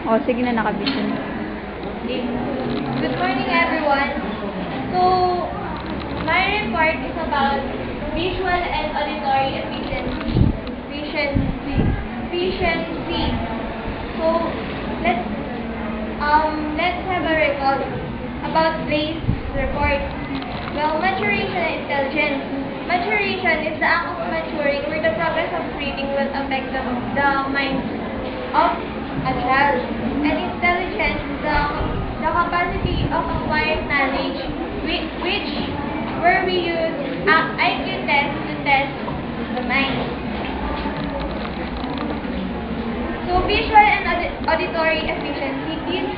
O, sige na, nakabidyo na. Good morning, everyone. So, my report is about visual and auditory efficiency. So, let's have a recall about Blaze's report. Well, maturation and intelligence. Maturation is the act of maturing where the progress of reading will affect the mind of a child. And intelligence is the capacity of acquired knowledge which where we use IQ tests to test the mind. So visual and auditory efficiency, this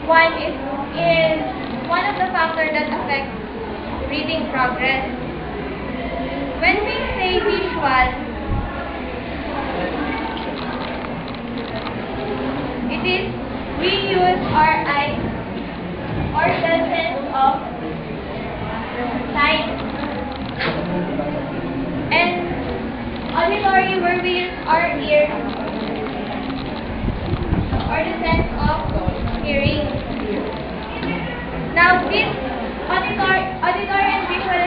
one is one of the factors that affect reading progress. When we say visual, it is we use our eyes or the sense of sight. And auditory, where we use our ear or the sense of hearing. Now, this auditory and visual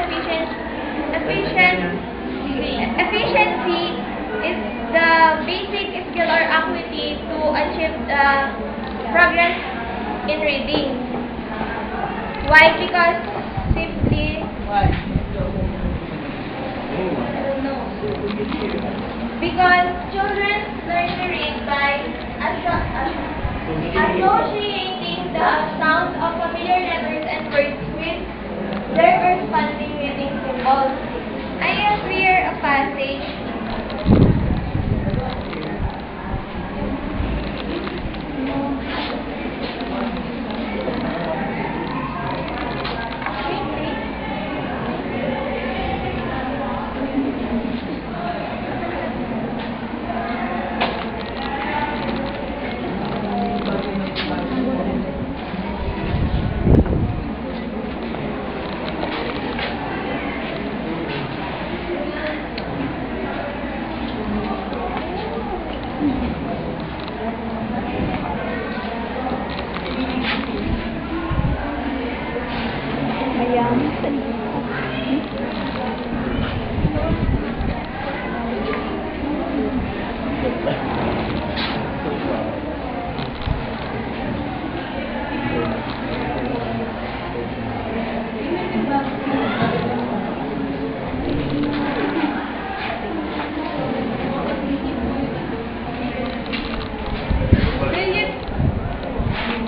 efficiency is the basic skill or acuity to achieve the progress in reading. Why? Because simply, I don't know. Because children learn to read by associating the sounds of familiar letters and words with their corresponding reading symbols. I have here a passage.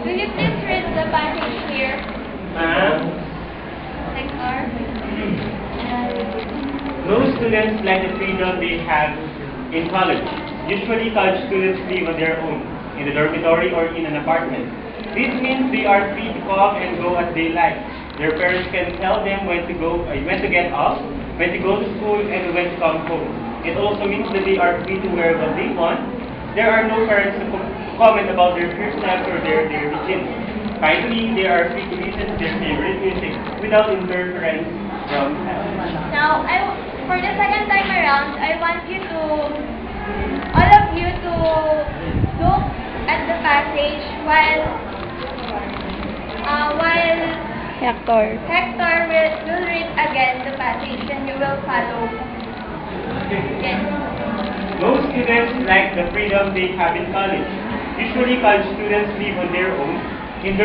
Will you please read the passage here? Most students like the freedom they have in college. Usually, college students live on their own, in the dormitory or in an apartment. This means they are free to come and go as they like. Their parents can tell them when to get off, when to go to school, and when to come home. It also means that they are free to wear what they want. There are no parents to comment about their hairstyles or their routines. Finally, they are free to listen to their favorite music without interference from parents. Now, for the second time around, I want all of you to look at the passage while Hector will read again the passage and you will follow. Yes. Most students like the freedom they have in college. Usually, college students live on their own, in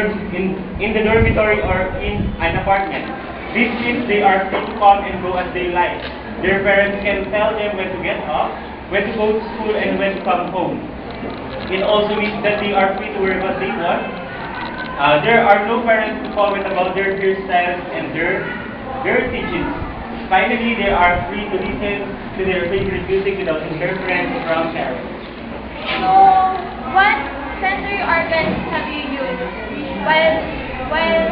the dormitory or in an apartment. This means they are free to come and go as they like. Their parents can tell them when to get off, when to go to school, and when to come home. It also means that they are free to wear what they want. There are no parents to comment about their hairstyles and their teachings. Finally, they are free to listen to their favorite music without interference from parents. So, what sensory organs have you used while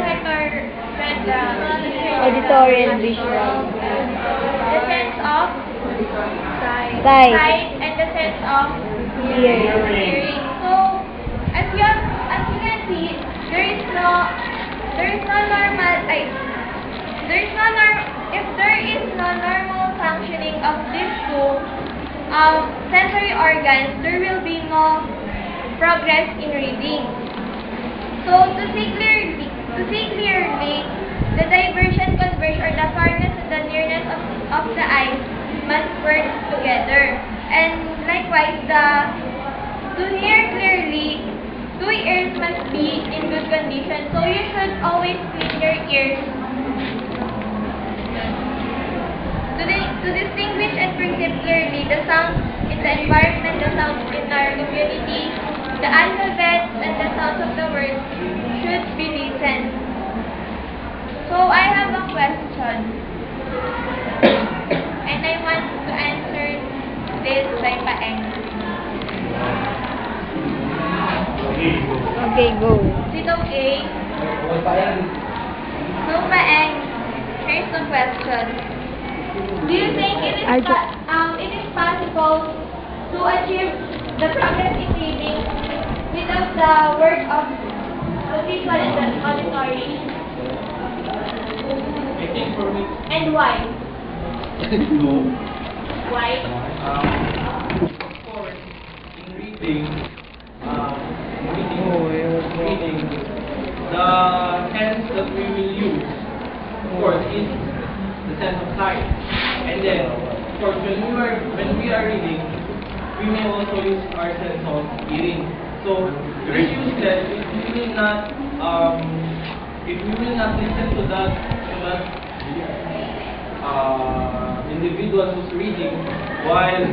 Hector read the auditory and visual. The sense of Sight. and the sense of Hearing. So, as you can see, if there is no normal functioning of these two sensory organs, there will be no progress in reading. So, to see clearly, the diversion, converge, or the farness and the nearness of the eyes must work together. And likewise, to hear clearly, two ears must be in good condition. So, you should always clean your ears to distinguish and perceive clearly the sounds in the environment, the sounds in our community, the alphabets, and the sounds of the words should be listened. So I have a question, and I want to answer this by Paeng. Okay, go. Is it okay? So Paeng, here's the question. Do you think it is possible to achieve the progress in reading without the work of visual and the auditory? I think for me, And why? no. Why? Of course, in reading, reading, the sense that we will use, of course, is the sense of sight. And then, of course, when we are reading, we may also use our sense of hearing. So, it is useless if we will not listen to that individual who's reading while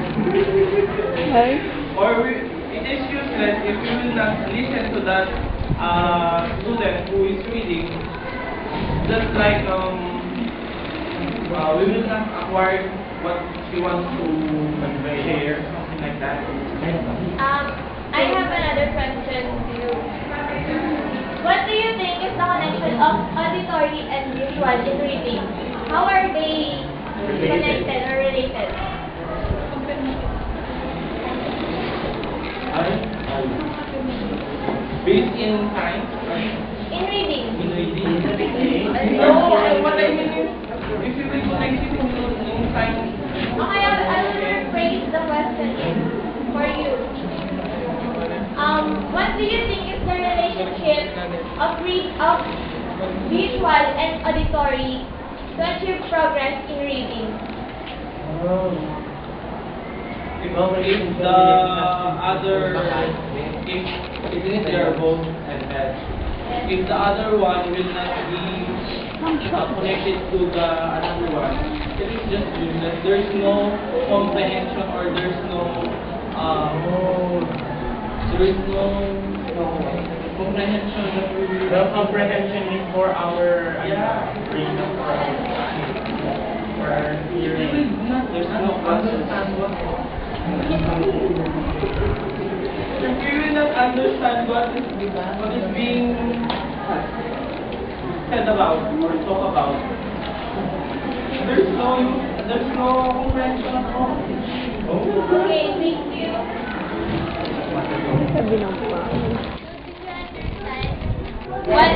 it is useless if we will not listen to that student who is reading, just like we will not acquire what she wants to share, something like that. I have another question to you. What do you think is the connection of auditory and visual in reading? How are they connected or related? Based in science, In reading. in reading. What I mean is, if you will connect it in science, Okay, I will rephrase the question for you. What do you think is the relationship of visual and auditory to achieve progress in reading? if the other, even if they are both if the other one will not be connected to the another one, it is just useless. There is no comprehension or there is no comprehension that we will. The comprehension is for our brain, for our hearing. There's no understand what. If we will not understand what is being said about or talk about, there's no comprehension at all. Okay, thank you. Sabi ng pa. What